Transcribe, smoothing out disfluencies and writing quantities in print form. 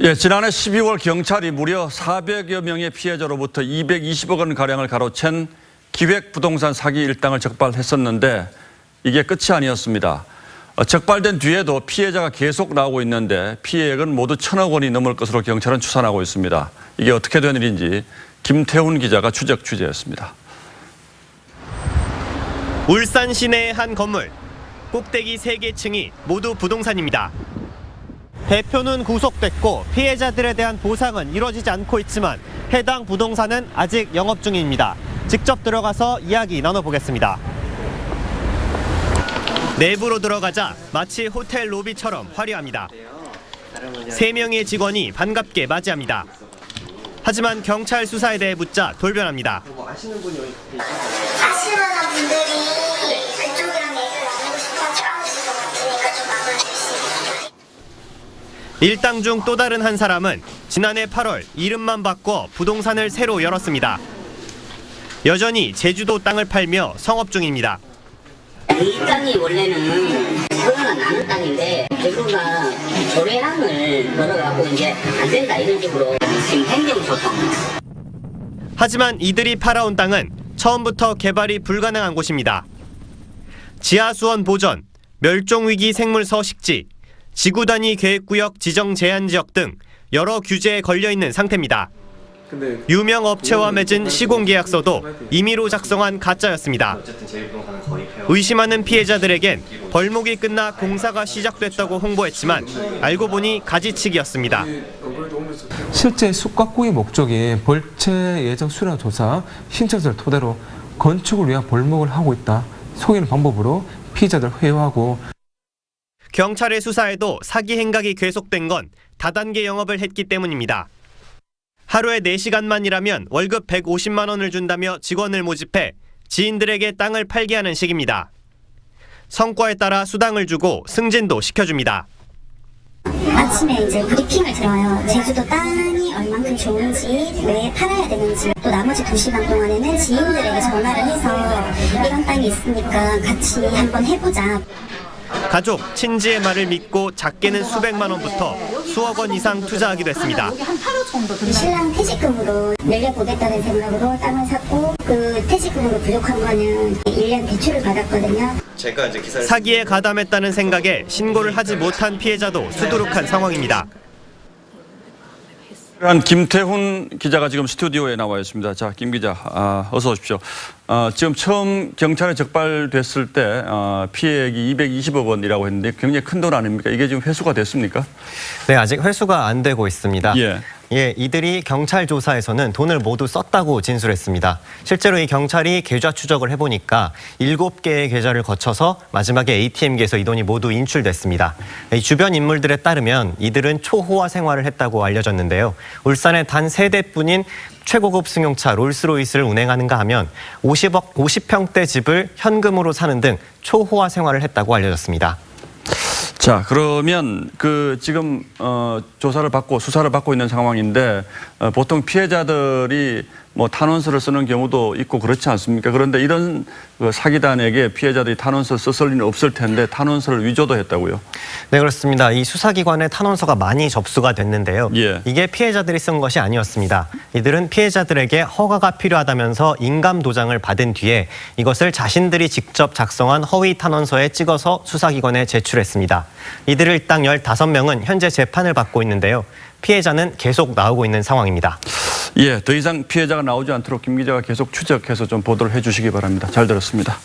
예, 지난해 12월 경찰이 무려 400여 명의 피해자로부터 220억 원 가량을 가로챈 기획부동산 사기 일당을 적발했었는데 이게 끝이 아니었습니다. 적발된 뒤에도 피해자가 계속 나오고 있는데 피해액은 모두 1,000억 원이 넘을 것으로 경찰은 추산하고 있습니다. 이게 어떻게 된 일인지 김태훈 기자가 추적 취재했습니다. 울산 시내의 한 건물, 꼭대기 3개 층이 모두 부동산입니다. 대표는 구속됐고 피해자들에 대한 보상은 이루어지지 않고 있지만 해당 부동산은 아직 영업 중입니다. 직접 들어가서 이야기 나눠보겠습니다. 내부로 들어가자 마치 호텔 로비처럼 화려합니다. 3명의 직원이 반갑게 맞이합니다. 하지만 경찰 수사에 대해 묻자 돌변합니다. 아시는 분들이 그쪽이랑 얘기를 나누고 싶어서 싸우실 것 같으니까 좀 막아주시면. 일당 중 또 다른 한 사람은 지난해 8월 이름만 바꿔 부동산을 새로 열었습니다. 여전히 제주도 땅을 팔며 성업 중입니다. 이 땅이 원래는 소유가 나는 땅인데 대구가 조례안을 걸어가고 이제 안 된다 이런 식으로 지금 행정소송. 하지만 이들이 팔아온 땅은 처음부터 개발이 불가능한 곳입니다. 지하수원 보전, 멸종위기 생물 서식지, 지구단위 계획구역 지정 제한지역 등 여러 규제에 걸려있는 상태입니다. 유명 업체와 맺은 시공계약서도 임의로 작성한 가짜였습니다. 의심하는 피해자들에겐 벌목이 끝나 공사가 시작됐다고 홍보했지만 알고 보니 가지치기였습니다. 실제 숲가꾸기 목적인 벌채 예정 수량 조사 신청서를 토대로 건축을 위한 벌목을 하고 있다. 속이는 방법으로 피해자들 회유하고. 경찰의 수사에도 사기 행각이 계속된 건 다단계 영업을 했기 때문입니다. 하루에 4시간만 일하면 월급 150만 원을 준다며 직원을 모집해 지인들에게 땅을 팔게 하는 식입니다. 성과에 따라 수당을 주고 승진도 시켜줍니다. 아침에 이제 브리핑을 들어요. 제주도 땅이 얼만큼 좋은지, 왜 팔아야 되는지, 또 나머지 2시간 동안에는 지인들에게 전화를 해서 이런 땅이 있으니까 같이 한번 해보자. 가족, 친지의 말을 믿고 작게는 수백만 원부터 수억 원 이상 투자하기도 했습니다. 신랑 퇴직금으로 늘려보겠다는 생각으로 땅을 샀고 그 퇴직금으로 부족한 거는 1년 대출을 받았거든요. 사기에 가담했다는 생각에 신고를 하지 못한 피해자도 수두룩한 상황입니다. 김태훈 기자가 지금 스튜디오에 나와 있습니다. 자, 김 기자, 어서 오십시오. 지금 처음 경찰에 적발됐을 때 피해액이 220억 원이라고 했는데 굉장히 큰 돈 아닙니까? 이게 지금 회수가 됐습니까? 네, 아직 회수가 안 되고 있습니다. 예, 이들이 경찰 조사에서는 돈을 모두 썼다고 진술했습니다. 실제로 이 경찰이 계좌 추적을 해보니까 7개의 계좌를 거쳐서 마지막에 ATM기에서 이 돈이 모두 인출됐습니다. 이 주변 인물들에 따르면 이들은 초호화 생활을 했다고 알려졌는데요. 울산에 단 3대뿐인 최고급 승용차 롤스로이스를 운행하는가 하면 50평대 집을 현금으로 사는 등 초호화 생활을 했다고 알려졌습니다. 자, 그러면 지금 조사를 받고 수사를 받고 있는 상황인데 보통 피해자들이 뭐 탄원서를 쓰는 경우도 있고 그렇지 않습니까? 그런데 이런 사기단에게 피해자들이 탄원서 썼을 리는 없을 텐데 탄원서를 위조도 했다고요? 네, 그렇습니다. 이 수사기관에 탄원서가 많이 접수가 됐는데요. 이게 피해자들이 쓴 것이 아니었습니다. 이들은 피해자들에게 허가가 필요하다면서 인감 도장을 받은 뒤에 이것을 자신들이 직접 작성한 허위 탄원서에 찍어서 수사기관에 제출했습니다. 이들을 일당 15명은 현재 재판을 받고 있는데요. 피해자는 계속 나오고 있는 상황입니다. 예, 더 이상 피해자가 나오지 않도록 김 기자가 계속 추적해서 좀 보도를 해주시기 바랍니다. 잘 들었습니다.